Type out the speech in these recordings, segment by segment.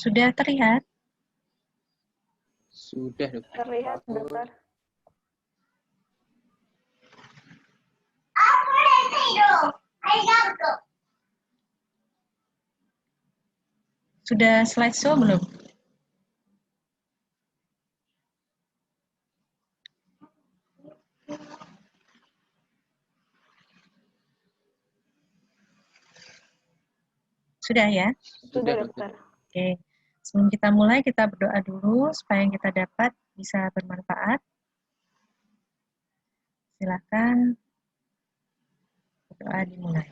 Sudah terlihat? Sudah, dokter. Terlihat, dokter. Sudah slideshow belum? Sudah ya? Sudah, dokter. Oke. Sebelum kita mulai, kita berdoa dulu supaya yang kita dapat bisa bermanfaat. Silakan berdoa dimulai.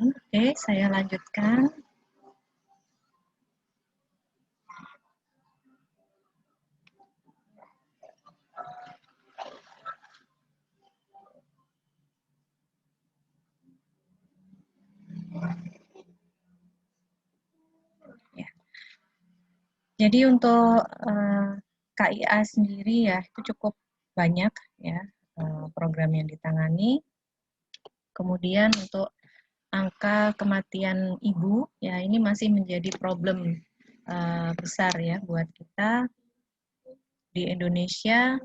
Oke, saya lanjutkan. Ya. Jadi untuk KIA sendiri ya itu cukup banyak ya program yang ditangani. Kemudian untuk angka kematian ibu ya ini masih menjadi problem besar ya buat kita di Indonesia,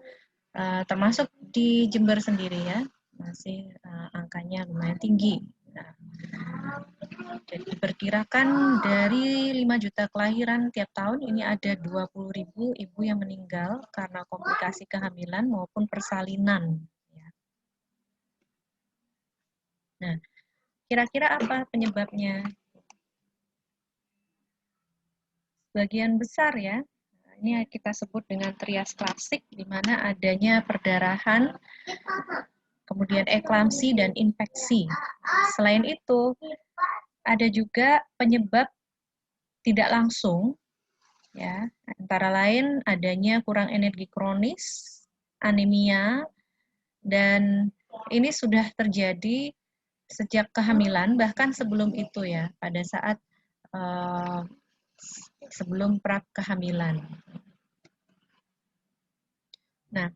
termasuk di Jember sendiri ya masih angkanya lumayan tinggi. Nah, jadi diperkirakan dari 5 juta kelahiran tiap tahun ini ada 20.000 ibu yang meninggal karena komplikasi kehamilan maupun persalinan. Ya. Nah, kira-kira apa penyebabnya? Sebagian besar ya, ini kita sebut dengan trias klasik, di mana adanya perdarahan, kemudian eklamsi dan infeksi. Selain itu, ada juga penyebab tidak langsung, ya, antara lain adanya kurang energi kronis, anemia, dan ini sudah terjadi sejak kehamilan, bahkan sebelum itu ya, pada saat sebelum pra-kehamilan. Nah,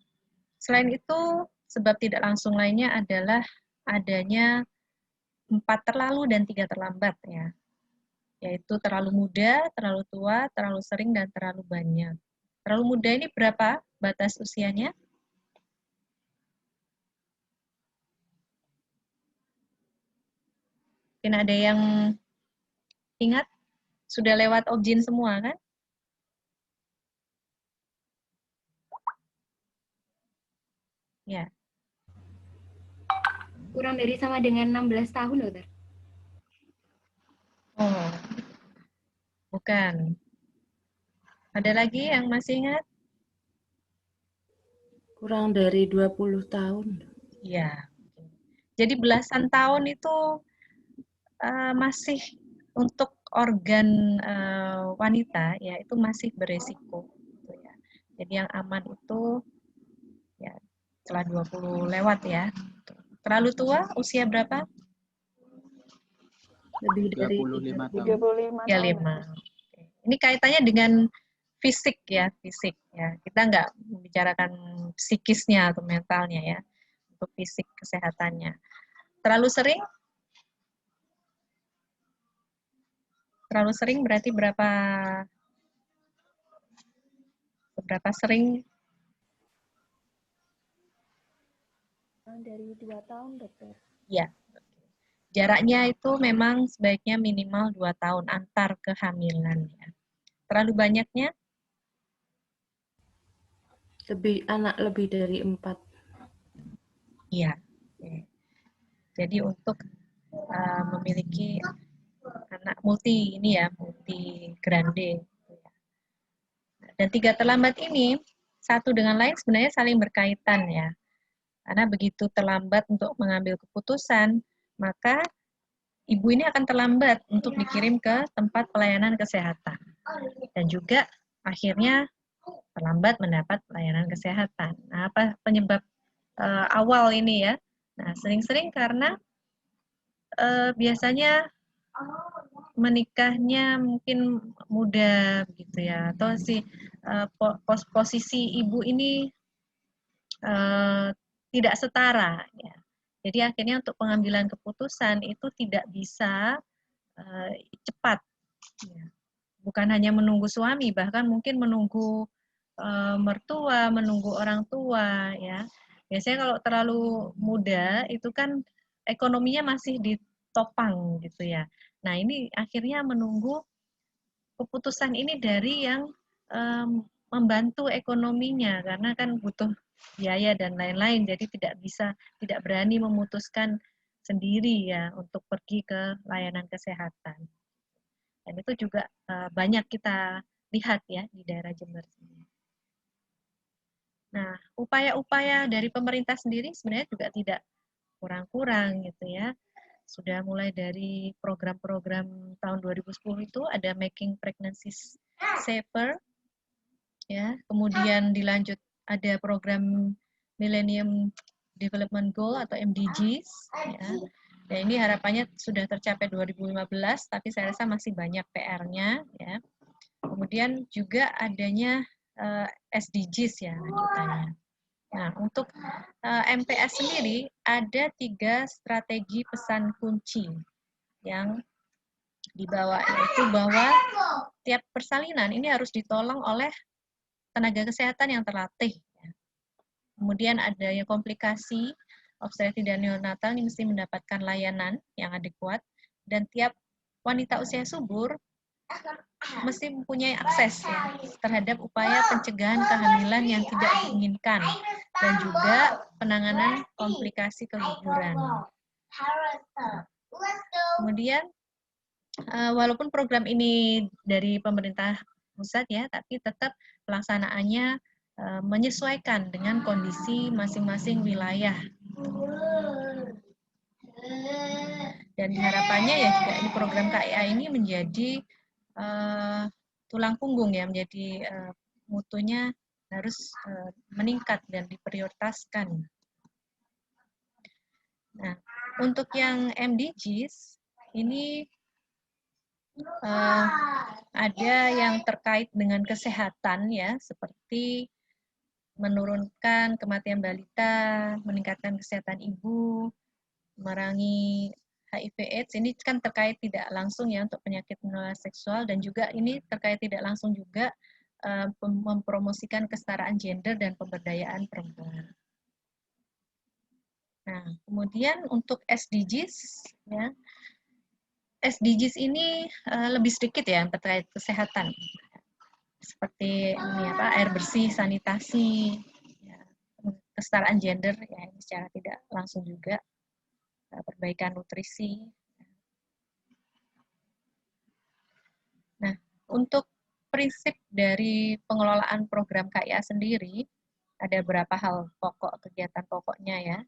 selain itu, sebab tidak langsung lainnya adalah adanya 4 terlalu dan 3 terlambat ya. Yaitu terlalu muda, terlalu tua, terlalu sering, dan terlalu banyak. Terlalu muda ini berapa batas usianya? Mungkin ada yang ingat? Sudah lewat objin semua kan? Ya. Kurang dari sama dengan 16 tahun, dokter. Oh, bukan. Ada lagi yang masih ingat? Kurang dari 20 tahun. Ya. Jadi belasan tahun itu masih untuk organ wanita ya itu masih beresiko. Gitu ya. Jadi yang aman itu ya setelah 20 lewat ya. Terlalu tua usia berapa? Lebih dari 35 tahun. 35 Ya, tahun. 5. Ini kaitannya dengan fisik ya, fisik ya. Kita nggak membicarakan psikisnya atau mentalnya ya, untuk fisik kesehatannya. Terlalu sering? Terlalu sering berarti berapa sering? Dari 2 tahun, dokter. Ya. Jaraknya itu memang sebaiknya minimal 2 tahun antar kehamilan ya. Terlalu banyaknya? Lebih dari 4. Iya. Jadi untuk memiliki anak multi ini ya, multi grande. Dan 3 terlambat ini satu dengan lain sebenarnya saling berkaitan ya. Karena begitu terlambat untuk mengambil keputusan, maka ibu ini akan terlambat untuk dikirim ke tempat pelayanan kesehatan. Dan juga akhirnya terlambat mendapat pelayanan kesehatan. Nah, apa penyebab awal ini ya? Nah, sering-sering karena biasanya menikahnya mungkin muda gitu ya, atau si posisi ibu ini tidak setara ya. Jadi akhirnya untuk pengambilan keputusan itu tidak bisa cepat. Ya. Bukan hanya menunggu suami, bahkan mungkin menunggu mertua, menunggu orang tua, ya. Biasanya kalau terlalu muda itu kan ekonominya masih ditopang gitu ya. Nah ini akhirnya menunggu keputusan ini dari yang membantu ekonominya, karena kan butuh biaya dan lain-lain, jadi tidak berani memutuskan sendiri ya untuk pergi ke layanan kesehatan. Dan itu juga banyak kita lihat ya di daerah Jember sini. Nah, upaya-upaya dari pemerintah sendiri sebenarnya juga tidak kurang-kurang gitu ya. Sudah mulai dari program-program tahun 2010 itu ada Making Pregnancy Safer, ya. Kemudian dilanjut ada program Millennium Development Goal atau MDGs, ya. Dan ini harapannya sudah tercapai 2015, tapi saya rasa masih banyak PR-nya, ya. Kemudian juga adanya SDGs ya lanjutannya. Nah, untuk MPS sendiri ada 3 strategi pesan kunci yang dibawa, yaitu bahwa tiap persalinan ini harus ditolong oleh tenaga kesehatan yang terlatih. Kemudian adanya komplikasi obstetri dan neonatal ini mesti mendapatkan layanan yang adekuat, dan tiap wanita usia subur mesti mempunyai akses ya, terhadap upaya pencegahan kehamilan yang tidak diinginkan dan juga penanganan komplikasi keguguran. Kemudian walaupun program ini dari pemerintah pusat ya, tapi tetap pelaksanaannya menyesuaikan dengan kondisi masing-masing wilayah. Dan harapannya ya juga ini program KIA ini menjadi tulang punggung ya, menjadi mutunya harus meningkat dan diprioritaskan. Nah, untuk yang MDGs ini ada yang terkait dengan kesehatan ya, seperti menurunkan kematian balita, meningkatkan kesehatan ibu, memerangi HIV/AIDS. Ini kan terkait tidak langsung ya untuk penyakit menular seksual, dan juga ini terkait tidak langsung juga mempromosikan kesetaraan gender dan pemberdayaan perempuan. Nah, kemudian untuk SDGs ya, SDGs ini lebih sedikit ya yang terkait kesehatan, seperti ini apa, air bersih, sanitasi, ya, kesetaraan gender ya ini secara tidak langsung juga, perbaikan nutrisi. Nah, untuk prinsip dari pengelolaan program KIA sendiri ada beberapa hal pokok, kegiatan pokoknya ya.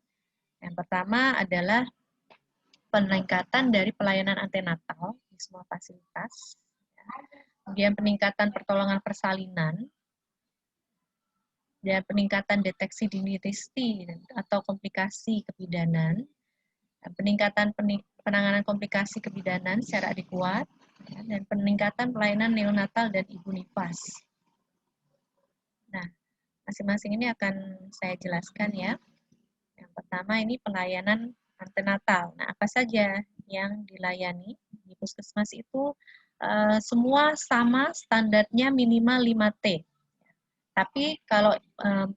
Yang pertama adalah peningkatan dari pelayanan antenatal di semua fasilitas, kemudian peningkatan pertolongan persalinan, dan peningkatan deteksi dini risti atau komplikasi kebidanan, peningkatan penanganan komplikasi kebidanan secara adekuat, dan peningkatan pelayanan neonatal dan ibu nifas. Nah, masing-masing ini akan saya jelaskan ya. Yang pertama ini pelayanan antenatal. Nah, apa saja yang dilayani di puskesmas itu semua sama, standarnya minimal 5T. Tapi kalau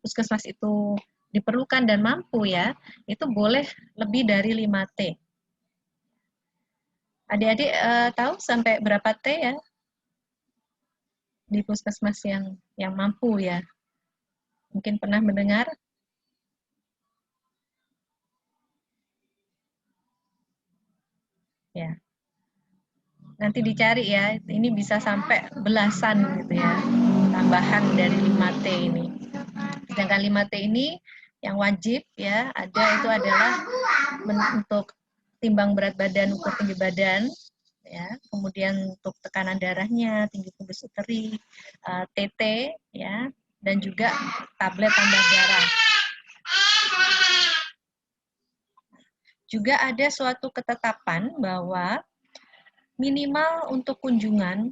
puskesmas itu diperlukan dan mampu ya, itu boleh lebih dari 5T. Adik-adik tahu sampai berapa T ya di puskesmas yang mampu ya? Mungkin pernah mendengar? Ya. Nanti dicari ya, ini bisa sampai belasan gitu ya, tambahan dari 5T ini. Sedangkan 5T ini yang wajib ya, ada itu adalah untuk timbang berat badan, ukur tinggi badan, ya, kemudian untuk tekanan darahnya, tinggi pulus uteri, TT, ya, dan juga tablet tambah darah. Juga ada suatu ketetapan bahwa minimal untuk kunjungan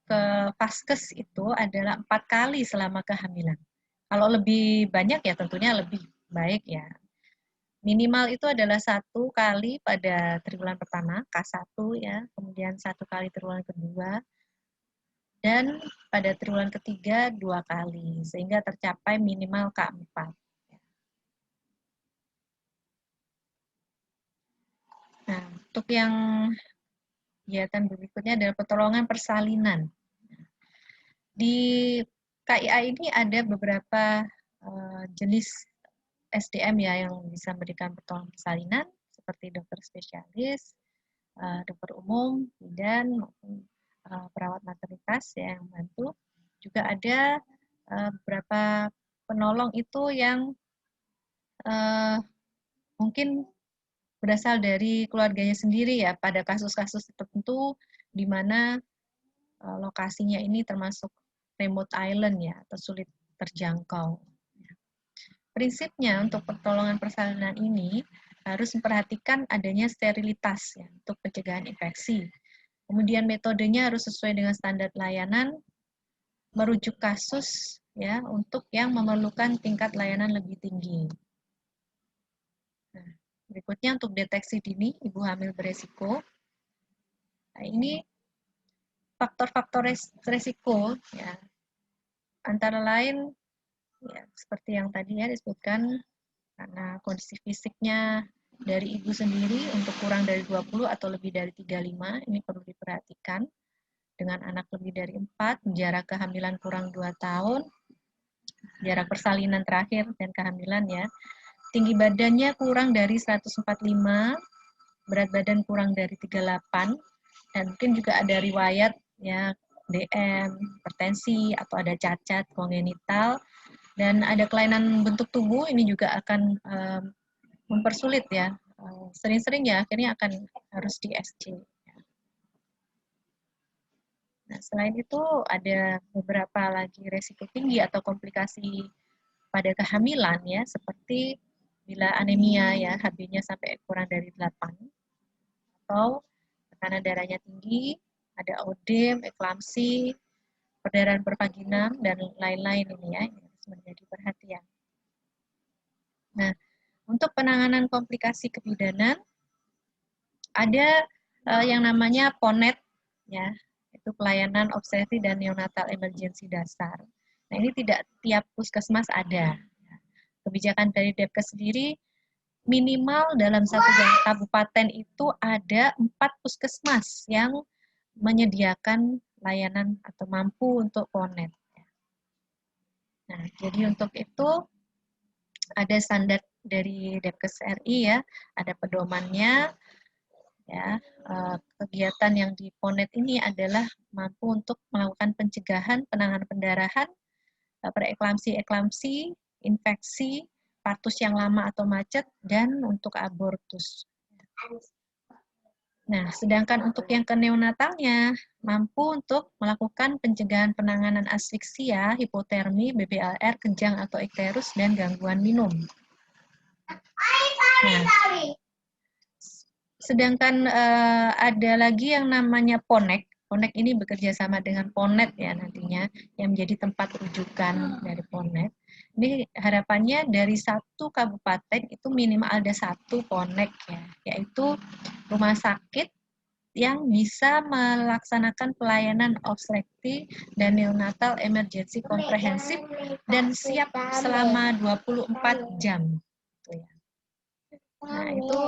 ke vaskes itu adalah 4 kali selama kehamilan. Kalau lebih banyak ya tentunya lebih baik ya. Minimal itu adalah 1 kali pada triwulan pertama, K1 ya, kemudian 1 kali triwulan kedua, dan pada triwulan ketiga 2 kali, sehingga tercapai minimal K4. Nah, untuk yang kegiatan berikutnya adalah pertolongan persalinan. Di KIA ini ada beberapa jenis SDM ya yang bisa memberikan pertolongan persalinan, seperti dokter spesialis, dokter umum, bidan, maupun perawat maternitas ya, yang membantu. Juga ada beberapa penolong itu yang mungkin berasal dari keluarganya sendiri ya, pada kasus-kasus tertentu di mana lokasinya ini termasuk remote island ya, atau sulit terjangkau. Prinsipnya untuk pertolongan persalinan ini harus memperhatikan adanya sterilitas ya, untuk pencegahan infeksi. Kemudian metodenya harus sesuai dengan standar layanan, merujuk kasus ya untuk yang memerlukan tingkat layanan lebih tinggi. Nah, berikutnya untuk deteksi dini ibu hamil beresiko. Nah, ini faktor-faktor resiko ya, antara lain ya, seperti yang tadi ya disebutkan, karena kondisi fisiknya dari ibu sendiri untuk kurang dari 20 atau lebih dari 35, ini perlu diperhatikan. Dengan anak lebih dari 4, jarak kehamilan kurang 2 tahun, jarak persalinan terakhir dan kehamilan ya. Tinggi badannya kurang dari 145, berat badan kurang dari 38, dan mungkin juga ada riwayat ya DM, hipertensi, atau ada cacat kongenital, dan ada kelainan bentuk tubuh, ini juga akan mempersulit ya. Sering-sering ya akhirnya akan harus di SC. Nah, selain itu ada beberapa lagi resiko tinggi atau komplikasi pada kehamilan ya, seperti bila anemia ya, HB-nya sampai kurang dari 8, atau tekanan darahnya tinggi, ada odem, eklamsi, perdarahan pervaginam, dan lain-lain ini ya, ini harus menjadi perhatian. Nah, untuk penanganan komplikasi kebidanan, ada yang namanya PONET, ya, itu pelayanan obstetri dan neonatal emergency dasar. Nah, ini tidak tiap puskesmas ada. Kebijakan dari Depkes sendiri, minimal dalam satu kabupaten itu ada 4 puskesmas yang menyediakan layanan atau mampu untuk PONET. Nah, jadi untuk itu ada standar dari Depkes RI ya, ada pedomannya ya. Kegiatan yang di PONET ini adalah mampu untuk melakukan pencegahan penanganan pendarahan, preeklamsi, infeksi, partus yang lama atau macet, dan untuk abortus. Nah, sedangkan untuk yang ke neonatalnya, mampu untuk melakukan pencegahan penanganan asfiksia, hipotermi, BBLR, kejang atau ikterus, dan gangguan minum. Nah, sedangkan ada lagi yang namanya PONEK. PONEK ini bekerja sama dengan PONET ya nantinya, yang menjadi tempat rujukan dari PONET. Ini harapannya dari satu kabupaten itu minimal ada 1 PONEK ya, yaitu rumah sakit yang bisa melaksanakan pelayanan obstetri dan neonatal emergency komprehensif dan siap selama 24 jam. Nah, itu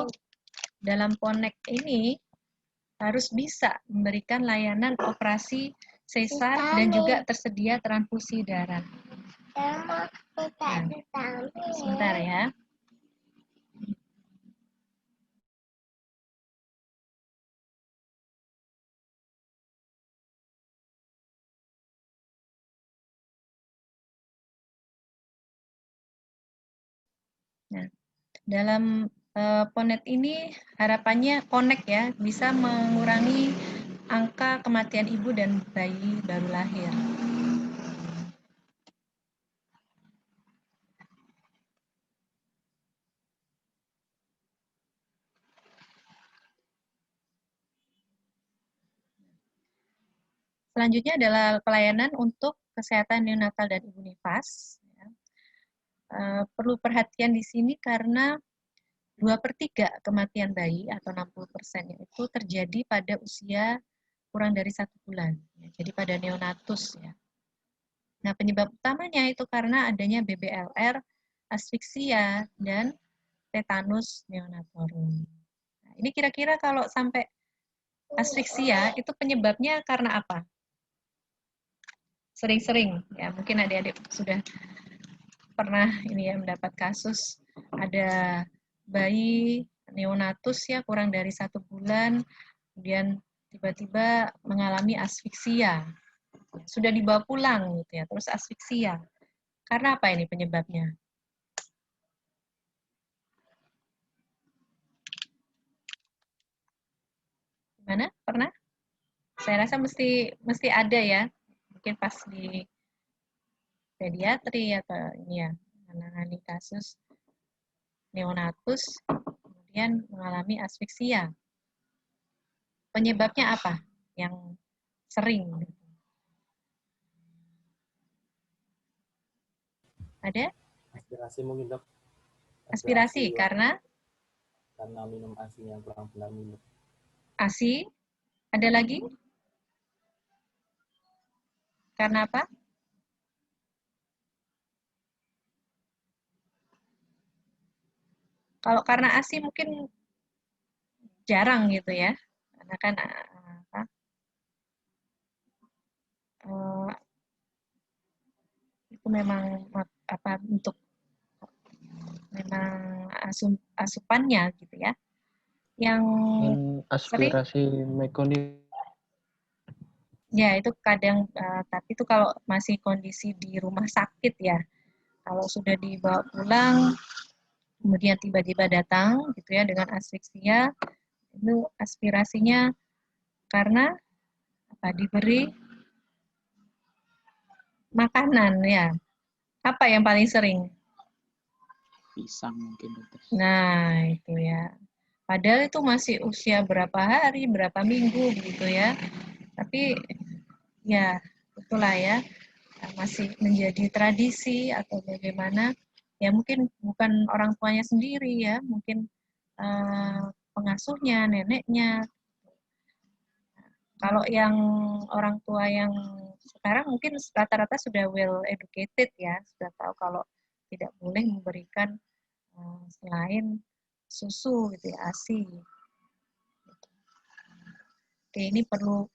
dalam PONEK ini harus bisa memberikan layanan operasi sesar dan juga tersedia transfusi darah. Nah, sebentar ya. Nah, dalam PONET ini harapannya PONEK ya bisa mengurangi angka kematian ibu dan bayi baru lahir. Selanjutnya adalah pelayanan untuk kesehatan neonatal dan ibu nifas. Perlu perhatian di sini karena 2/3 kematian bayi atau 60% itu terjadi pada usia kurang dari 1 bulan. Jadi pada neonatus ya. Nah, penyebab utamanya itu karena adanya BBLR, asfiksia, dan tetanus neonatorum. Nah, ini kira-kira kalau sampai asfiksia itu penyebabnya karena apa? Sering-sering ya, mungkin adik-adik sudah pernah ini ya mendapat kasus ada bayi neonatus ya kurang dari 1 bulan, kemudian tiba-tiba mengalami asfiksia. Sudah dibawa pulang gitu ya, terus asfiksia. Karena apa ini penyebabnya? Gimana? Pernah? Saya rasa mesti ada ya. Mungkin pas di pediatri atau ini ya, menangani kasus neonatus kemudian mengalami asfiksia. Penyebabnya apa? Yang sering. Ada? Aspirasi mungkin, Dok. Aspirasi karena minum ASI yang kurang benar minum. ASI. Ada lagi? Karena apa? Kalau karena ASI mungkin jarang gitu ya. Karena kan itu memang apa untuk memang asupannya gitu ya. Yang aspirasi mekanik. Ya, itu kadang, tapi itu kalau masih kondisi di rumah sakit ya. Kalau sudah dibawa pulang, kemudian tiba-tiba datang gitu ya dengan asfiksia, itu aspirasinya karena apa? Diberi makanan ya. Apa yang paling sering? Pisang mungkin, Dokter. Nah, itu ya. Padahal itu masih usia berapa hari, berapa minggu gitu ya. Tapi ya, itulah ya. Masih menjadi tradisi atau bagaimana, ya mungkin bukan orang tuanya sendiri ya, mungkin pengasuhnya, neneknya. Kalau yang orang tua yang sekarang mungkin rata-rata sudah well educated ya, sudah tahu kalau tidak boleh memberikan selain susu gitu ya, ASI. Oke, ini perlu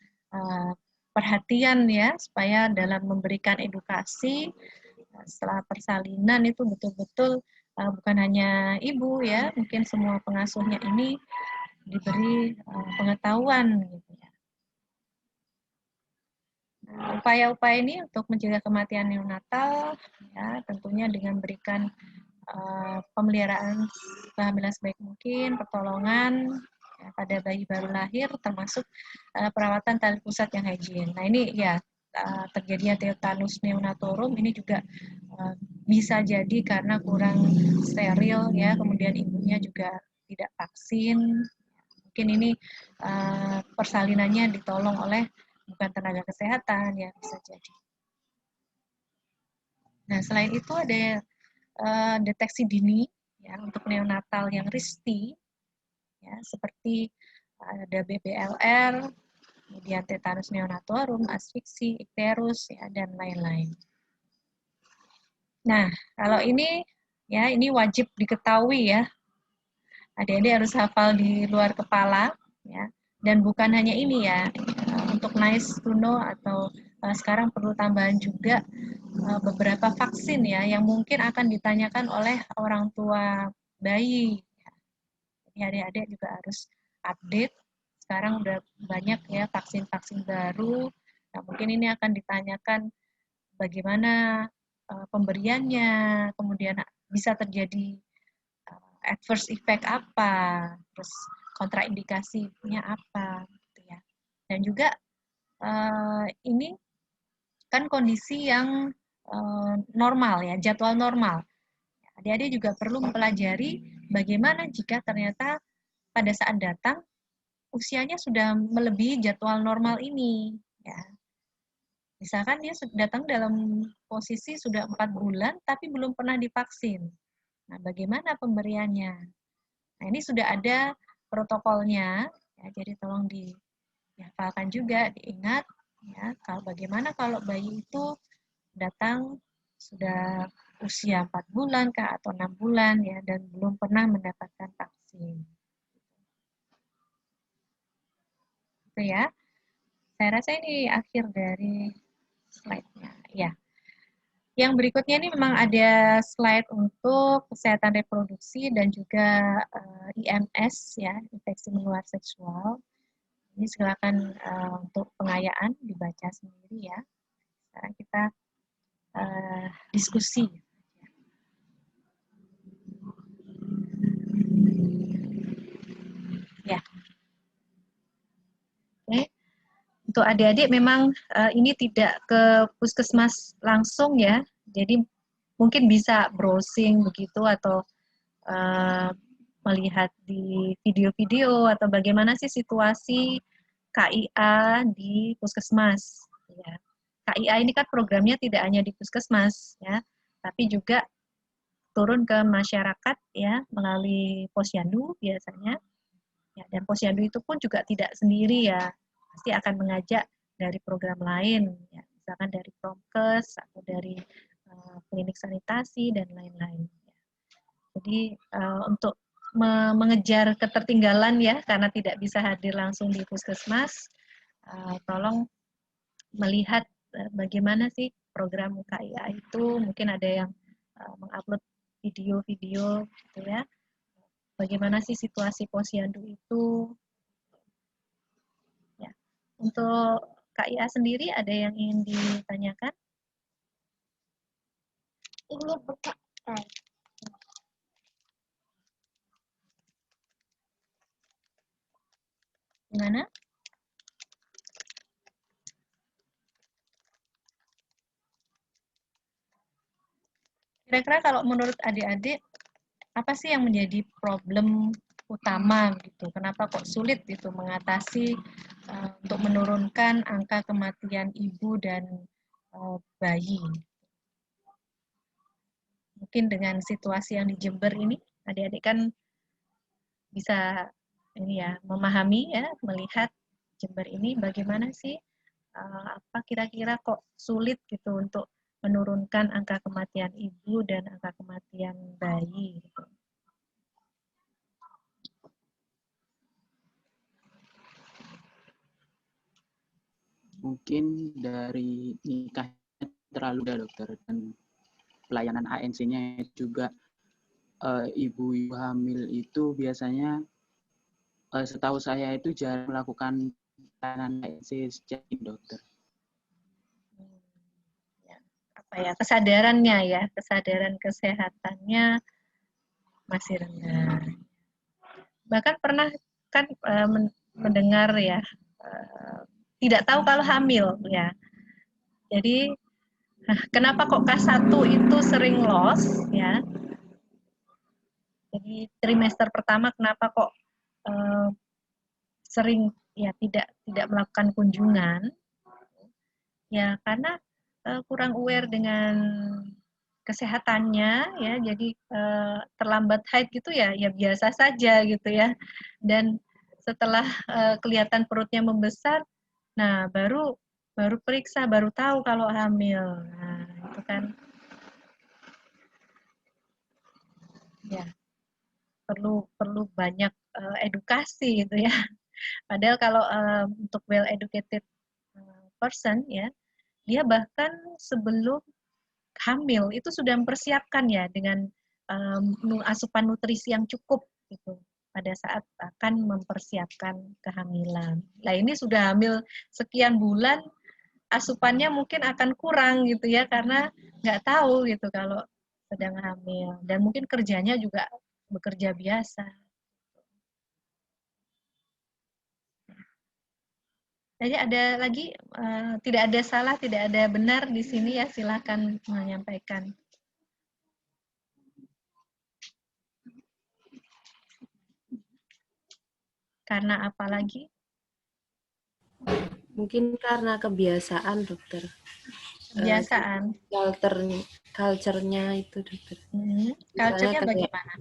perhatian ya, supaya dalam memberikan edukasi setelah persalinan itu betul-betul bukan hanya ibu ya, mungkin semua pengasuhnya ini diberi pengetahuan gitu ya. Nah, upaya-upaya ini untuk mencegah kematian neonatal ya, tentunya dengan berikan pemeliharaan kehamilan sebaik mungkin, pertolongan ya, pada bayi baru lahir, termasuk perawatan tali pusat yang higien. Nah ini ya terjadinya tetanus neonatorum ini juga bisa jadi karena kurang steril ya, kemudian ibunya juga tidak vaksin. Mungkin ini persalinannya ditolong oleh bukan tenaga kesehatan ya, bisa jadi. Nah selain itu ada deteksi dini ya untuk neonatal yang risky ya, seperti ada BBLR, kemudian tetanus neonatorum, asfiksi, ikterus ya, dan lain-lain. Nah, kalau ini ya ini wajib diketahui ya. Adik-adik harus hafal di luar kepala ya. Dan bukan hanya ini ya, untuk nice to know atau sekarang perlu tambahan juga beberapa vaksin ya yang mungkin akan ditanyakan oleh orang tua bayi. Jadi adik-adik juga harus update. Sekarang udah banyak ya vaksin-vaksin baru. Nah, mungkin ini akan ditanyakan bagaimana pemberiannya, kemudian bisa terjadi adverse effect apa, terus kontraindikasinya apa, gitu ya. Dan juga ini kan kondisi yang normal ya, jadwal normal. Adik-adik juga perlu mempelajari bagaimana jika ternyata pada saat datang usianya sudah melebihi jadwal normal ini. Ya. Misalkan dia datang dalam posisi sudah 4 bulan tapi belum pernah divaksin. Nah, bagaimana pemberiannya? Nah, ini sudah ada protokolnya, ya, jadi tolong dihafalkan juga, diingat, ya, bagaimana kalau bayi itu datang sudah usia 4 bulan kah, atau 6 bulan, ya, dan belum pernah mendapatkan vaksin. Itu ya. Saya rasa ini akhir dari slide-nya. Ya. Yang berikutnya ini memang ada slide untuk kesehatan reproduksi dan juga IMS, ya, infeksi menular seksual. Ini silakan untuk pengayaan dibaca sendiri ya. Sekarang kita diskusi. Ya. Oke. Untuk adik-adik memang ini tidak ke puskesmas langsung ya. Jadi mungkin bisa browsing begitu atau melihat di video-video atau bagaimana sih situasi KIA di puskesmas. Ya. KIA ini kan programnya tidak hanya di puskesmas ya, tapi juga turun ke masyarakat ya melalui Posyandu biasanya. Ya, dan Posyandu itu pun juga tidak sendiri ya, pasti akan mengajak dari program lain, ya, misalkan dari Promkes atau dari klinik sanitasi dan lain-lain. Ya. Jadi untuk mengejar ketertinggalan ya, karena tidak bisa hadir langsung di puskesmas, tolong melihat bagaimana sih program KIA itu, mungkin ada yang mengupload video-video gitu ya, bagaimana sih situasi Posyandu itu. Ya. Untuk KIA sendiri ada yang ingin ditanyakan? Ini buka. Gimana? Kira-kira kalau menurut adik-adik, apa sih yang menjadi problem utama gitu? Kenapa kok sulit itu mengatasi untuk menurunkan angka kematian ibu dan bayi? Mungkin dengan situasi yang di Jember ini, adik-adik kan bisa ini ya memahami ya, melihat Jember ini bagaimana sih, apa kira-kira kok sulit gitu untuk menurunkan angka kematian ibu dan angka kematian bayi gitu. Mungkin dari nikahnya terlalu dah dokter, dan pelayanan ANC-nya juga ibu hamil itu biasanya setahu saya itu jarang melakukan pelayanan ANC secara dokter. Apa ya, kesadarannya ya, kesadaran kesehatannya masih rendah. Bahkan pernah kan mendengar ya, tidak tahu kalau hamil ya. Jadi kenapa kok K1 itu sering loss ya? Jadi trimester pertama kenapa kok sering ya tidak melakukan kunjungan? Ya karena kurang aware dengan kesehatannya ya, jadi terlambat haid gitu ya biasa saja gitu ya. Dan setelah kelihatan perutnya membesar, nah baru periksa, baru tahu kalau hamil. Nah, itu kan ya perlu banyak edukasi gitu ya. Padahal kalau untuk well educated person ya, dia bahkan sebelum hamil itu sudah mempersiapkan ya dengan asupan nutrisi yang cukup gitu pada saat akan mempersiapkan kehamilan. Nah ini sudah hamil sekian bulan, asupannya mungkin akan kurang gitu ya karena nggak tahu gitu kalau sedang hamil, dan mungkin kerjanya juga bekerja biasa. Jadi ada lagi, tidak ada salah, tidak ada benar di sini ya, silakan menyampaikan. Karena apa lagi? Mungkin karena kebiasaan, dokter. Kebiasaan. Culture-nya itu, dokter. Culture-nya bagaimana?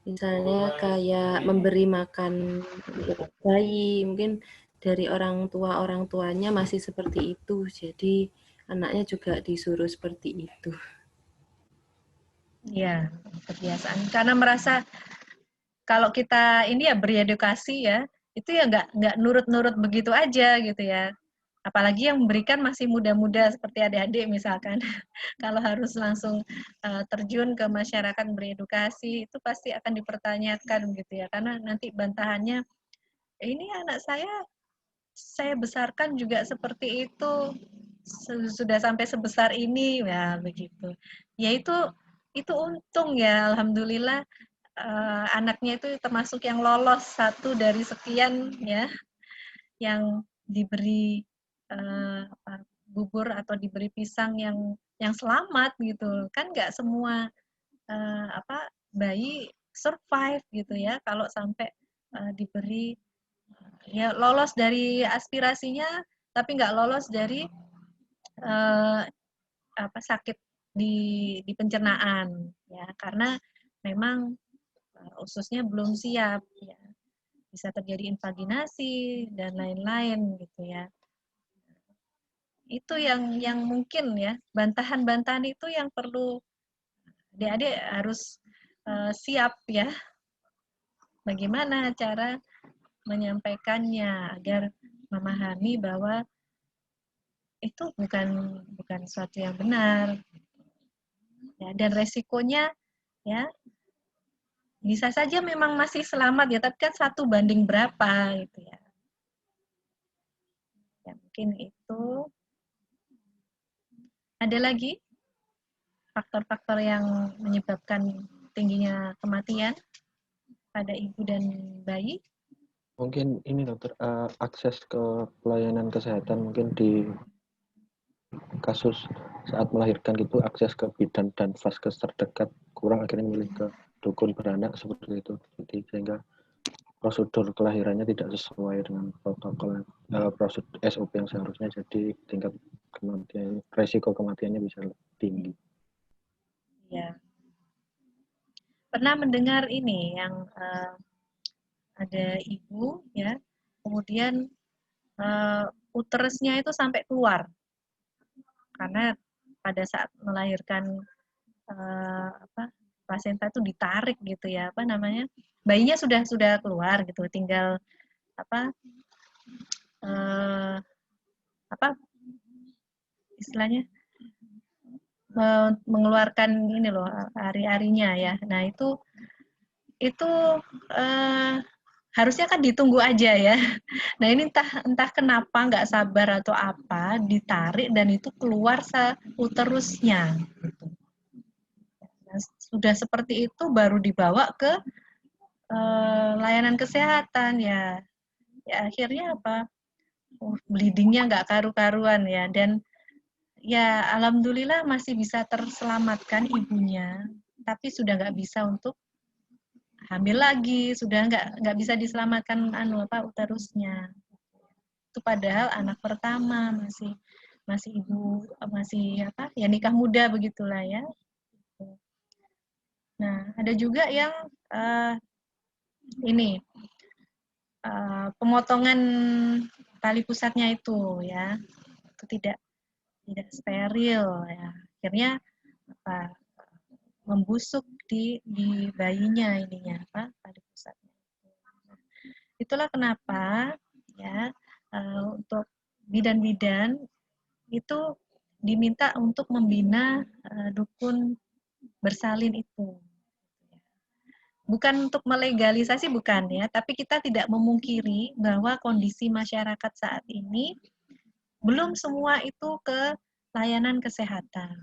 Misalnya kayak memberi makan bayi, mungkin dari orang tuanya masih seperti itu, jadi anaknya juga disuruh seperti itu. Ya, kebiasaan. Karena merasa kalau kita ini ya beredukasi ya, itu ya nggak nurut-nurut begitu aja gitu ya. Apalagi yang memberikan masih muda-muda seperti adik-adik misalkan. Kalau harus langsung terjun ke masyarakat beredukasi, itu pasti akan dipertanyakan gitu ya. Karena nanti bantahannya, ini anak saya besarkan juga seperti itu, sudah sampai sebesar ini, ya begitu. Ya itu untung ya, alhamdulillah anaknya itu termasuk yang lolos, satu dari sekian ya, yang diberi bubur atau diberi pisang yang selamat gitu. Kan nggak semua bayi survive gitu ya kalau sampai diberi ya lolos dari aspirasinya tapi nggak lolos dari sakit di pencernaan ya, karena memang ususnya belum siap ya, bisa terjadi invaginasi dan lain-lain gitu ya. Itu yang mungkin ya, bantahan-bantahan itu yang perlu adik-adik harus siap ya, bagaimana cara menyampaikannya agar memahami bahwa itu bukan sesuatu yang benar ya, dan resikonya ya bisa saja memang masih selamat ya, tapi kan 1 banding berapa gitu ya. Ya mungkin itu. Ada lagi faktor-faktor yang menyebabkan tingginya kematian pada ibu dan bayi? Mungkin ini dokter, akses ke pelayanan kesehatan mungkin di kasus saat melahirkan gitu, akses ke bidan dan vaskes terdekat kurang, akhirnya memilih ke dukun beranak seperti itu. Jadi sehingga prosedur kelahirannya tidak sesuai dengan protokol prosedur SOP yang seharusnya, jadi tingkat kematian, resiko kematiannya bisa tinggi. Ya. Pernah mendengar ini yang ada ibu ya, kemudian uterusnya itu sampai keluar karena pada saat melahirkan plasenta itu ditarik gitu ya, bayinya sudah keluar gitu, tinggal istilahnya mengeluarkan ini loh ari-arinya ya. Nah itu harusnya kan ditunggu aja ya. Nah ini entah kenapa nggak sabar atau apa, ditarik dan itu keluar uterusnya. Gitu. Nah, sudah seperti itu baru dibawa ke layanan kesehatan ya. Ya akhirnya bleedingnya nggak karu-karuan ya, dan ya alhamdulillah masih bisa terselamatkan ibunya, tapi sudah nggak bisa untuk hamil lagi, sudah nggak bisa diselamatkan uterusnya. Itu padahal anak pertama masih ibu masih ya nikah muda begitulah ya. Nah ada juga yang ini pemotongan tali pusatnya itu ya, itu tidak steril ya, akhirnya membusuk di bayinya ininya tali pusatnya. Itulah kenapa ya untuk bidan-bidan itu diminta untuk membina dukun bersalin itu. Bukan untuk melegalisasi, bukan ya, tapi kita tidak memungkiri bahwa kondisi masyarakat saat ini belum semua itu ke layanan kesehatan.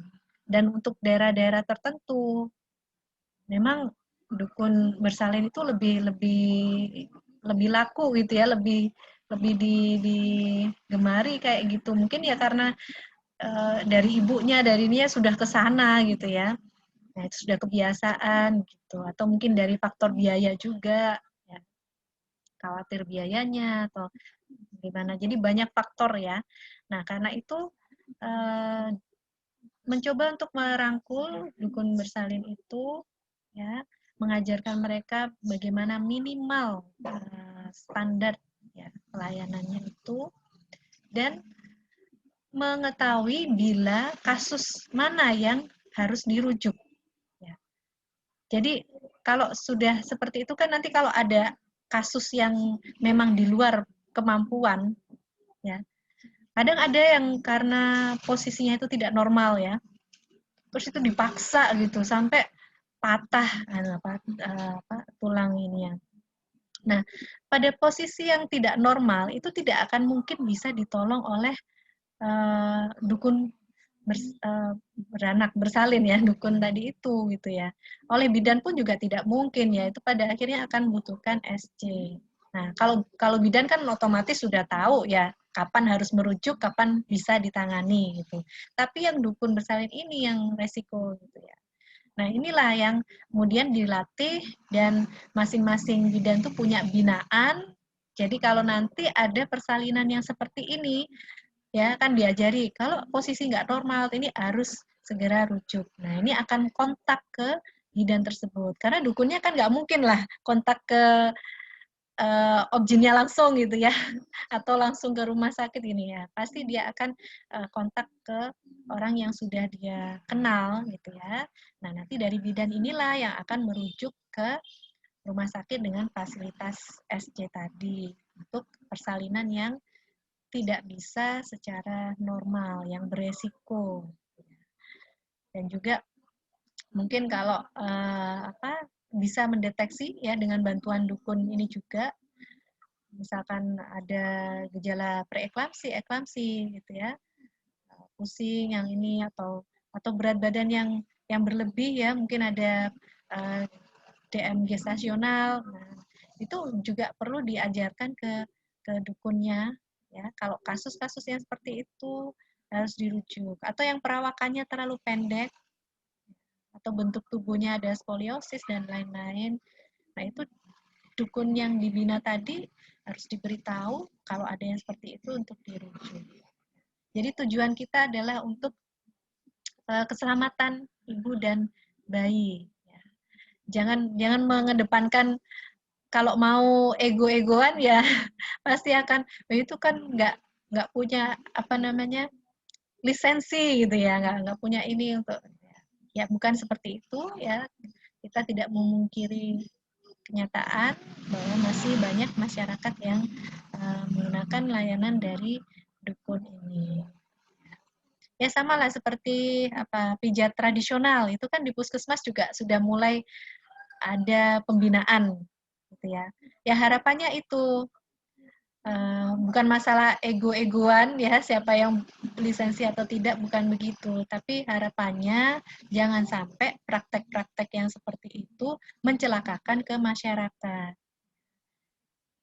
Dan untuk daerah-daerah tertentu, memang dukun bersalin itu lebih laku gitu ya, lebih digemari kayak gitu. Mungkin ya karena dari ibunya, dari ini ya sudah ke sana gitu ya. Nah, itu sudah kebiasaan gitu, atau mungkin dari faktor biaya juga ya. Khawatir biayanya atau gimana. Jadi banyak faktor ya. Nah, karena itu mencoba untuk merangkul dukun bersalin itu ya, mengajarkan mereka bagaimana minimal standar ya, pelayanannya itu, dan mengetahui bila kasus mana yang harus dirujuk. Ya. Jadi kalau sudah seperti itu kan nanti kalau ada kasus yang memang di luar kemampuan, ya kadang ada yang karena posisinya itu tidak normal ya, terus itu dipaksa gitu sampai patah tulang ininya. Nah, pada posisi yang tidak normal itu tidak akan mungkin bisa ditolong oleh dukun beranak bersalin ya, dukun tadi itu gitu ya. Oleh bidan pun juga tidak mungkin ya, itu pada akhirnya akan membutuhkan SC. Nah, kalau bidan kan otomatis sudah tahu ya kapan harus merujuk, kapan bisa ditangani gitu. Tapi yang dukun bersalin ini yang resiko gitu ya. Nah, inilah yang kemudian dilatih dan masing-masing bidan tuh punya binaan. Jadi kalau nanti ada persalinan yang seperti ini, ya kan diajari kalau posisi nggak normal ini harus segera rujuk. Nah, ini akan kontak ke bidan tersebut. Karena dukunnya kan nggak mungkin lah kontak ke objinnya langsung gitu ya, atau langsung ke rumah sakit ini ya. Pasti dia akan kontak ke orang yang sudah dia kenal gitu ya. Nah, nanti dari bidan inilah yang akan merujuk ke rumah sakit dengan fasilitas SC tadi untuk persalinan yang tidak bisa secara normal, yang beresiko. Dan juga mungkin kalau bisa mendeteksi ya dengan bantuan dukun ini juga, misalkan ada gejala preeklamsi, eklamsi gitu ya, pusing yang ini atau berat badan yang berlebih ya, mungkin ada DM gestasional. Nah, itu juga perlu diajarkan ke dukunnya ya. Kalau kasus-kasus yang seperti itu harus dirujuk, atau yang perawakannya terlalu pendek atau bentuk tubuhnya ada skoliosis dan lain-lain. Nah, itu dukun yang dibina tadi harus diberitahu kalau ada yang seperti itu untuk dirujuk. Jadi tujuan kita adalah untuk keselamatan ibu dan bayi. Jangan mengedepankan kalau mau ego-egoan ya pasti akan itu kan nggak punya lisensi gitu ya, nggak punya ini untuk ya, bukan seperti itu ya. Kita tidak memungkiri kenyataan bahwa masih banyak masyarakat yang menggunakan layanan dari dukun ini. Ya sama lah seperti pijat tradisional, itu kan di puskesmas juga sudah mulai ada pembinaan gitu ya. Ya harapannya itu bukan masalah ego-egoan ya, siapa yang lisensi atau tidak, bukan begitu. Tapi harapannya jangan sampai praktek-praktek yang seperti itu mencelakakan ke masyarakat.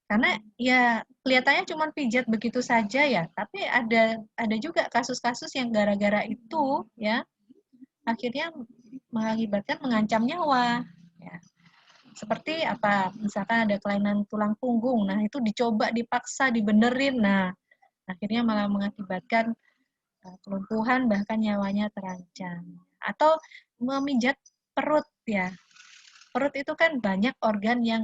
Karena ya kelihatannya cuma pijat begitu saja ya, tapi ada juga kasus-kasus yang gara-gara itu ya akhirnya mengakibatkan mengancam nyawa. Ya. Seperti misalkan ada kelainan tulang punggung, nah itu dicoba dipaksa dibenerin, nah akhirnya malah mengakibatkan kelumpuhan bahkan nyawanya terancam. Atau memijat perut ya, perut itu kan banyak organ yang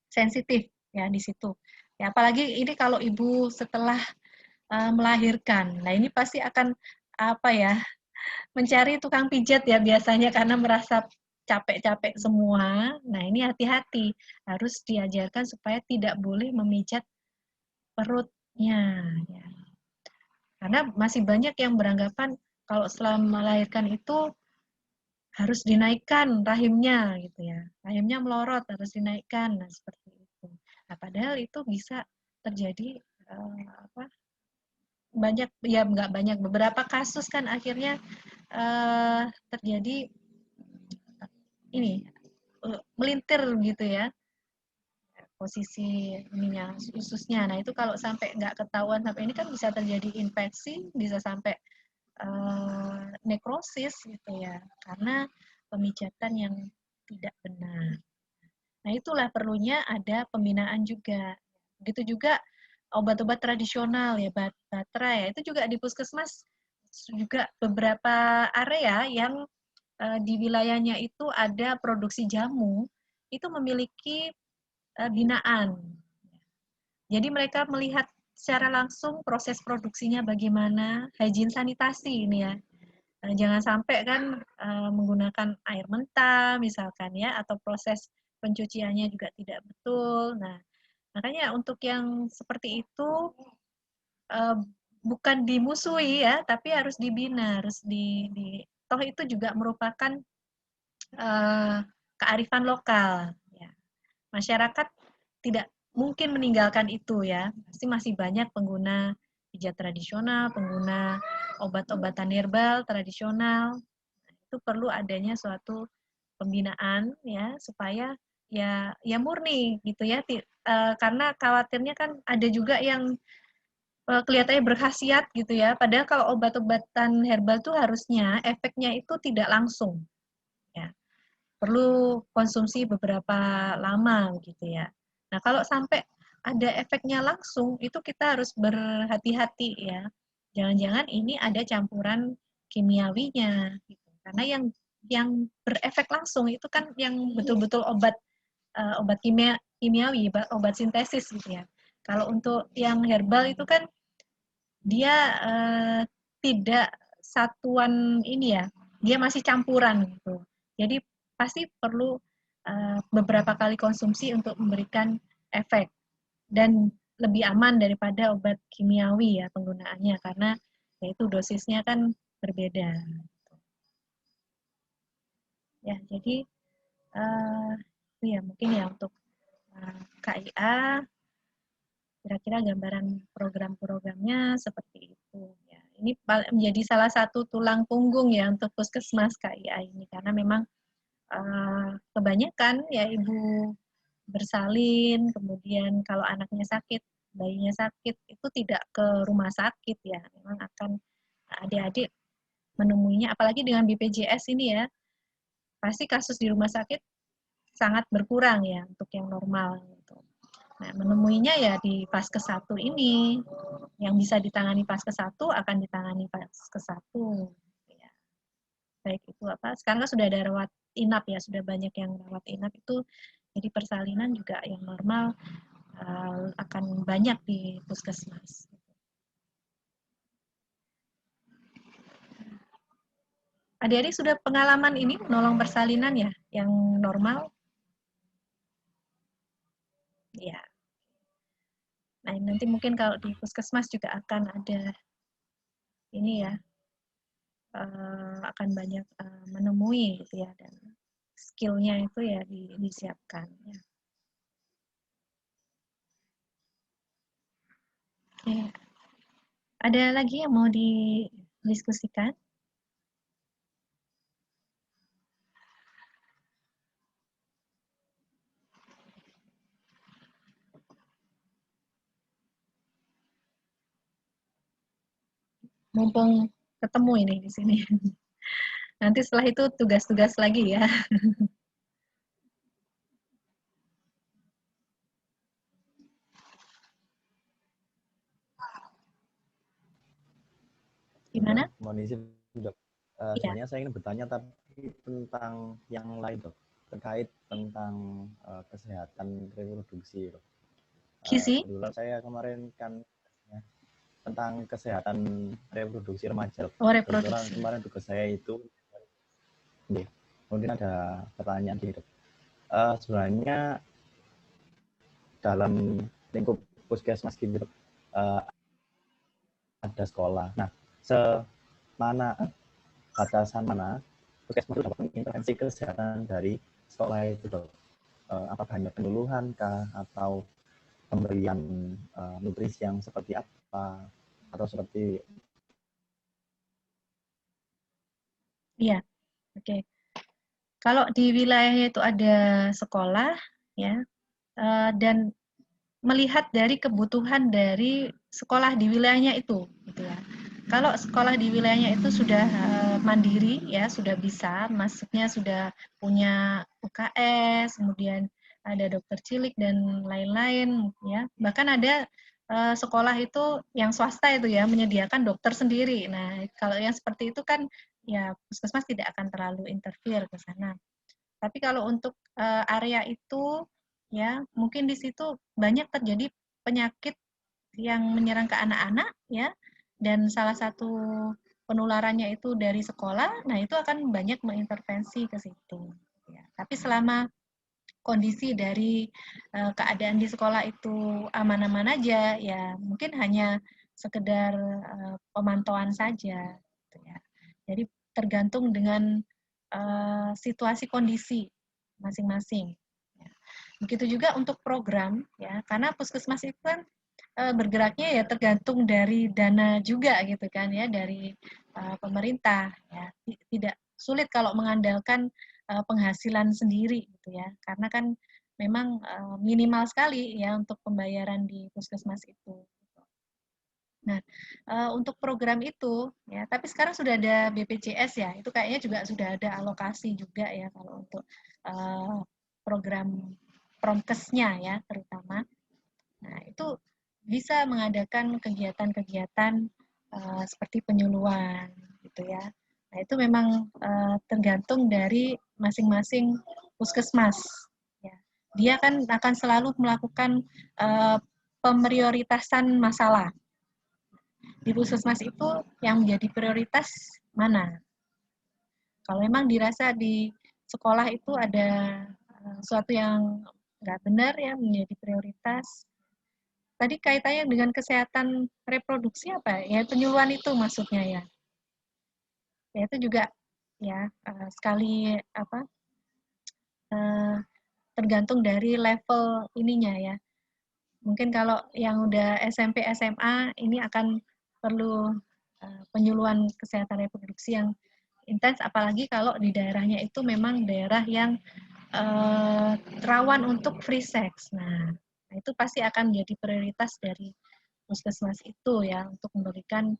sensitif ya di situ. Ya, apalagi ini kalau ibu setelah melahirkan, nah ini pasti akan mencari tukang pijat ya biasanya karena merasa capek-capek semua. Nah, ini hati-hati. Harus diajarkan supaya tidak boleh memijat perutnya. Ya. Karena masih banyak yang beranggapan kalau setelah melahirkan itu harus dinaikkan rahimnya gitu ya. Rahimnya melorot, harus dinaikkan. Nah, seperti itu. Nah, padahal itu bisa terjadi banyak, ya nggak banyak, beberapa kasus kan akhirnya terjadi ini melintir gitu ya posisi ininya ususnya. Nah itu kalau sampai nggak ketahuan sampai ini kan bisa terjadi infeksi, bisa sampai nekrosis gitu ya karena pemijatan yang tidak benar. Nah itulah perlunya ada pembinaan juga. Begitu juga obat-obat tradisional ya, batra ya, itu juga di puskesmas juga beberapa area yang di wilayahnya itu ada produksi jamu, itu memiliki binaan. Jadi mereka melihat secara langsung proses produksinya bagaimana, hygiene sanitasi ini ya. Jangan sampai kan menggunakan air mentah misalkan ya, atau proses pencuciannya juga tidak betul. Nah, makanya untuk yang seperti itu bukan dimusuhi ya, tapi harus dibina, harus toh itu juga merupakan kearifan lokal. Ya. Masyarakat tidak mungkin meninggalkan itu ya, pasti masih banyak pengguna pijat tradisional, pengguna obat-obatan herbal tradisional. Itu perlu adanya suatu pembinaan ya supaya ya murni gitu ya, karena khawatirnya kan ada juga yang kelihatannya berkhasiat gitu ya, padahal kalau obat-obatan herbal tuh harusnya efeknya itu tidak langsung ya, perlu konsumsi beberapa lama gitu ya. Nah, kalau sampai ada efeknya langsung, itu kita harus berhati-hati ya. Jangan-jangan ini ada campuran kimiawinya gitu. Karena yang berefek langsung itu kan yang betul-betul obat kimiawi, obat sintesis gitu ya. Kalau untuk yang herbal itu kan dia tidak satuan ini ya, dia masih campuran gitu. Jadi pasti perlu beberapa kali konsumsi untuk memberikan efek, dan lebih aman daripada obat kimiawi ya penggunaannya, karena yaitu dosisnya kan berbeda. Ya, jadi itu ya mungkin ya untuk KIA, kira-kira gambaran program-programnya seperti itu. Ya, ini menjadi salah satu tulang punggung ya untuk Puskesmas KIA ini, karena memang kebanyakan ya ibu bersalin, kemudian kalau anaknya sakit, bayinya sakit, itu tidak ke rumah sakit ya, memang akan adik-adik menemuinya, apalagi dengan BPJS ini ya, pasti kasus di rumah sakit sangat berkurang ya untuk yang normal gitu. Nah, menemuinya ya di Paskes 1 ini, yang bisa ditangani Paskes 1 akan ditangani Paskes 1. Ya. Baik itu apa, sekarang kan sudah ada rawat inap ya, sudah banyak yang rawat inap itu, jadi persalinan juga yang normal akan banyak di Puskesmas. Adik-adik sudah pengalaman ini menolong persalinan ya, yang normal? Ya. Nah, nanti mungkin kalau di Puskesmas juga akan ada ini ya, akan banyak menemui gitu ya, dan skill-nya itu ya disiapkan ya. Oke. Ada lagi yang mau didiskusikan? Mumpung ketemu ini di sini. Nanti setelah itu tugas-tugas lagi ya. Gimana? Mohon izin, Dok. Sebenarnya saya ingin bertanya tapi tentang yang lain, Dok. Terkait tentang kesehatan reproduksi, Dok. Gizi? Kebetulan saya kemarin kan ya, tentang kesehatan reproduksi remaja. Oh, reproduksi. Kebetulan kemarin tugas saya itu, mungkin ada pertanyaan gini, Dok. Sebenarnya dalam lingkup puskesmas gitu, ada sekolah. Nah, batasan mana puskesmas itu dapat intervensi kesehatan dari sekolah itu, Dok? Apakah hanya penyuluhan kah, atau pemberian nutrisi yang seperti apa, atau seperti? Iya, oke. Kalau di wilayahnya itu ada sekolah, ya, dan melihat dari kebutuhan dari sekolah di wilayahnya itu, gitu ya. Kalau sekolah di wilayahnya itu sudah mandiri, ya, sudah bisa, maksudnya sudah punya UKS, kemudian ada dokter cilik dan lain-lain, ya. Bahkan ada sekolah itu yang swasta itu ya menyediakan dokter sendiri. Nah, kalau yang seperti itu kan ya puskesmas tidak akan terlalu interfere ke sana. Tapi kalau untuk area itu, ya mungkin di situ banyak terjadi penyakit yang menyerang ke anak-anak, ya, dan salah satu penularannya itu dari sekolah, nah itu akan banyak mengintervensi ke situ. Ya. Tapi selama kondisi dari keadaan di sekolah itu aman-aman aja, ya mungkin hanya sekedar pemantauan saja. Gitu ya. Jadi tergantung dengan situasi kondisi masing-masing. Ya. Begitu juga untuk program, ya, karena puskesmas itu kan bergeraknya ya tergantung dari dana juga gitu kan ya, dari pemerintah. Ya. Tidak sulit kalau mengandalkan penghasilan sendiri gitu ya, karena kan memang minimal sekali ya untuk pembayaran di puskesmas itu. Nah, untuk program itu, ya, tapi sekarang sudah ada BPJS ya, itu kayaknya juga sudah ada alokasi juga ya kalau untuk program promkesnya ya terutama. Nah, itu bisa mengadakan kegiatan-kegiatan seperti penyuluhan gitu ya. Nah, itu memang tergantung dari masing-masing puskesmas. Ya. Dia kan akan selalu melakukan pemprioritasan masalah. Di puskesmas itu yang menjadi prioritas mana? Kalau memang dirasa di sekolah itu ada sesuatu yang nggak benar ya menjadi prioritas. Tadi kaitannya dengan kesehatan reproduksi apa? Ya penyuluhan itu maksudnya ya. Ya itu juga ya sekali apa tergantung dari level ininya ya. Mungkin kalau yang udah SMP, SMA ini akan perlu penyuluhan kesehatan reproduksi yang intens, apalagi kalau di daerahnya itu memang daerah yang rawan untuk free sex. Nah, itu pasti akan menjadi prioritas dari puskesmas itu ya untuk memberikan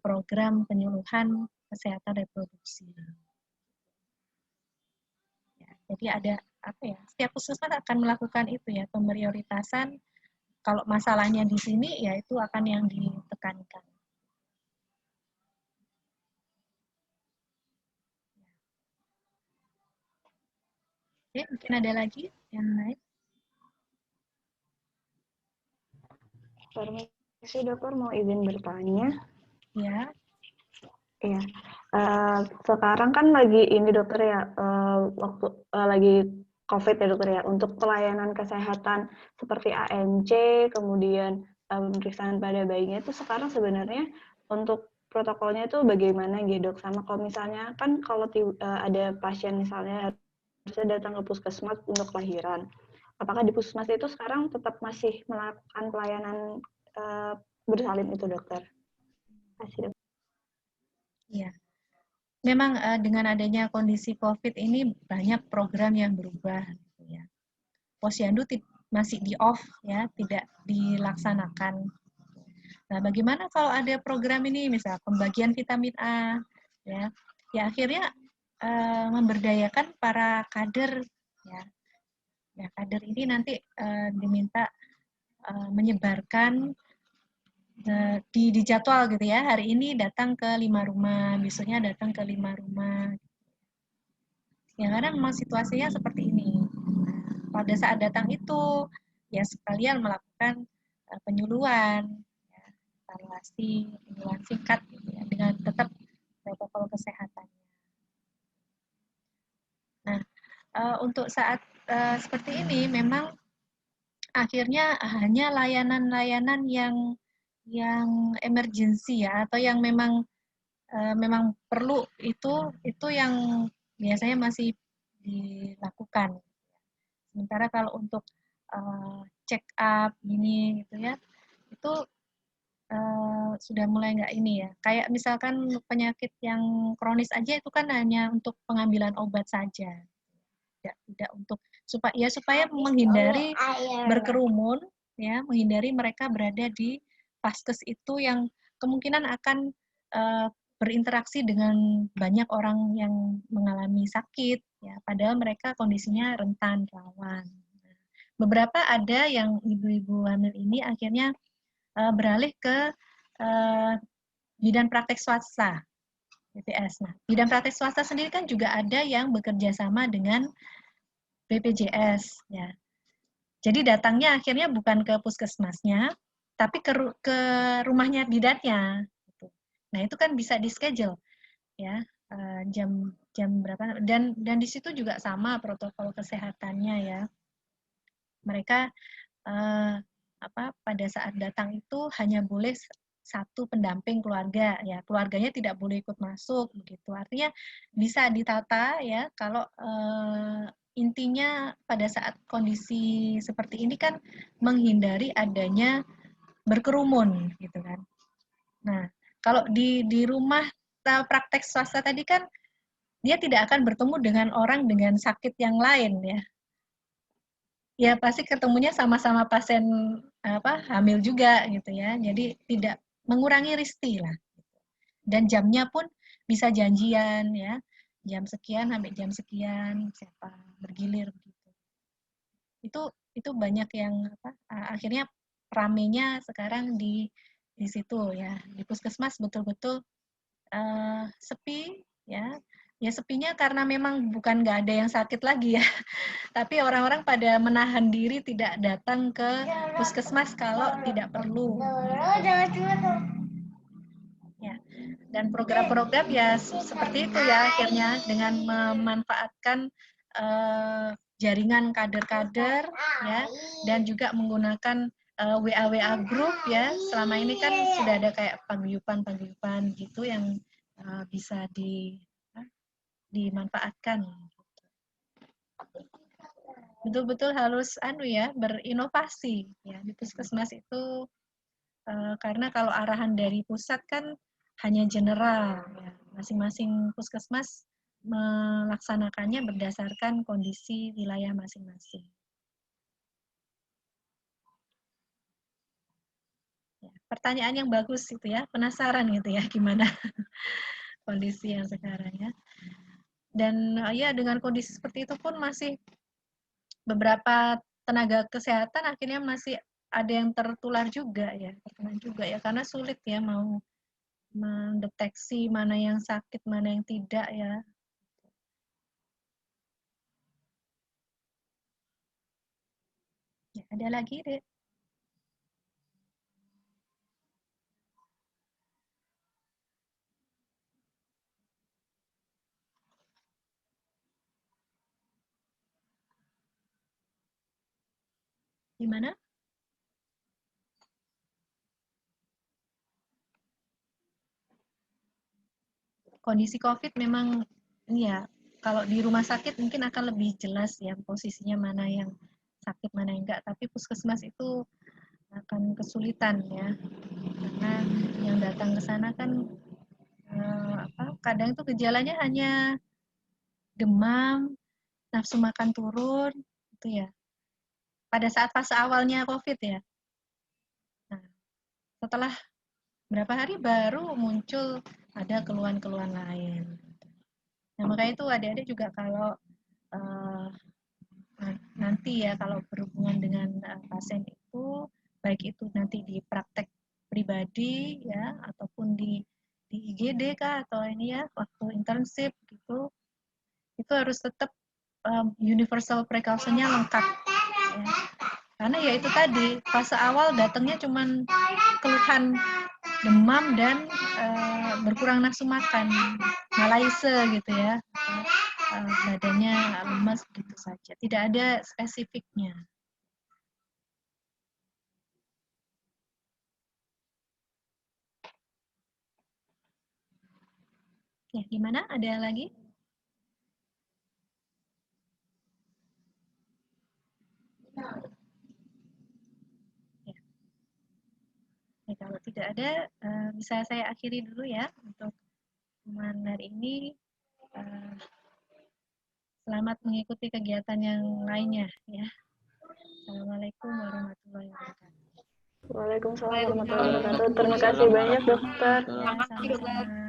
program penyuluhan kesehatan reproduksi. Ya, jadi ada apa ya? Setiap puskesmas akan melakukan itu ya, pemprioritasan. Kalau masalahnya di sini, ya itu akan yang ditekankan. Oke, mungkin ada lagi yang lain? Permisi dokter, mau izin bertanya. Ya. Iya. Sekarang kan lagi ini dokter ya, waktu lagi COVID ya dokter ya, untuk pelayanan kesehatan seperti ANC, kemudian pemeriksaan pada bayinya itu sekarang sebenarnya untuk protokolnya itu bagaimana gitu dok? Sama kalau misalnya kan kalau ada pasien misalnya harusnya datang ke puskesmas untuk kelahiran, apakah di puskesmas itu sekarang tetap masih melakukan pelayanan bersalin itu dokter? Terima kasih dok. Iya. Memang dengan adanya kondisi COVID ini banyak program yang berubah. Gitu ya. Posyandu masih di off ya, tidak dilaksanakan. Nah, bagaimana kalau ada program ini, misal pembagian vitamin A, ya akhirnya memberdayakan para kader, ya kader ini nanti diminta menyebarkan di jadwal gitu ya, hari ini datang ke 5 rumah, besoknya datang ke 5 rumah. Ya karena memang situasinya seperti ini. Nah, pada saat datang itu, ya sekalian melakukan penyuluhan, ya, evaluasi, penyuluhan singkat gitu ya, dengan tetap protokol kesehatannya. Nah, untuk saat seperti ini memang akhirnya hanya layanan-layanan yang emergency ya, atau yang memang perlu itu yang biasanya masih dilakukan. Sementara kalau untuk check up ini gitu ya, itu sudah mulai nggak ini ya. Kayak misalkan penyakit yang kronis aja itu kan hanya untuk pengambilan obat saja. Tidak untuk supaya menghindari berkerumun ya, menghindari mereka berada di vaskes itu yang kemungkinan akan berinteraksi dengan banyak orang yang mengalami sakit ya, padahal mereka kondisinya rentan, rawan. Beberapa ada yang ibu-ibu hamil ini akhirnya beralih ke bidan praktek swasta BPS. Nah, bidang praktek swasta sendiri kan juga ada yang bekerja sama dengan BPJS, ya. Jadi datangnya akhirnya bukan ke puskesmasnya, tapi ke rumahnya bidannya. Gitu. Nah, itu kan bisa di schedule, ya, jam berapa. Dan di situ juga sama protokol kesehatannya, ya. Mereka pada saat datang itu hanya boleh satu pendamping keluarga, ya, keluarganya tidak boleh ikut masuk begitu. Artinya bisa ditata, ya, kalau intinya pada saat kondisi seperti ini kan menghindari adanya berkerumun gitu kan. Nah, kalau di rumah praktek swasta tadi kan dia tidak akan bertemu dengan orang dengan sakit yang lain, ya. Ya pasti ketemunya sama-sama pasien hamil juga gitu ya. Jadi tidak mengurangi risiko lah. Dan jamnya pun bisa janjian ya. Jam sekian sampai jam sekian siapa bergilir begitu. Itu banyak yang akhirnya ramenya sekarang di situ ya. Di puskesmas betul-betul sepi ya. Ya sepinya karena memang bukan nggak ada yang sakit lagi ya. Tapi orang-orang pada menahan diri tidak datang ke puskesmas kalau tidak perlu. Ya. Dan program-program ya seperti itu ya akhirnya dengan memanfaatkan jaringan kader-kader ya dan juga menggunakan WA group ya. Selama ini kan sudah ada kayak paguyuban gitu yang bisa dimanfaatkan. Betul-betul harus berinovasi ya di puskesmas itu karena kalau arahan dari pusat kan hanya general ya. Masing-masing puskesmas melaksanakannya berdasarkan kondisi wilayah masing-masing. Ya, pertanyaan yang bagus itu ya, penasaran gitu ya gimana kondisi yang sekarang ya. Dan ya dengan kondisi seperti itu pun masih beberapa tenaga kesehatan akhirnya masih ada yang tertular juga ya, terkena juga ya, karena sulit ya mau mendeteksi mana yang sakit, mana yang tidak ya. Ya ada lagi deh. Gimana? Kondisi COVID memang ya kalau di rumah sakit mungkin akan lebih jelas ya posisinya mana yang sakit mana yang enggak, tapi puskesmas itu akan kesulitan ya karena yang datang ke sana kan kadang itu gejalanya hanya demam, nafsu makan turun itu ya pada saat fase awalnya COVID ya. Nah, setelah berapa hari baru muncul ada keluhan-keluhan lain. Nah, makanya itu adik-adik juga kalau nanti ya kalau berhubungan dengan pasien itu, baik itu nanti di praktek pribadi ya ataupun di IGD kah atau ini ya waktu internship gitu, itu harus tetap universal precaution-nya lengkap ya. Karena ya itu tadi fase awal datangnya cuman keluhan demam dan berkurang nafsu makan, malaise gitu ya, badannya lemas gitu saja, tidak ada spesifiknya. Ya, gimana? Ada lagi? Ya. Ya, kalau tidak ada, bisa saya akhiri dulu ya untuk teman hari ini. Selamat mengikuti kegiatan yang lainnya ya. Assalamualaikum warahmatullahi wabarakatuh. Waalaikumsalam warahmatullahi wabarakatuh. Terima kasih banyak dokter. Ya, sama-sama.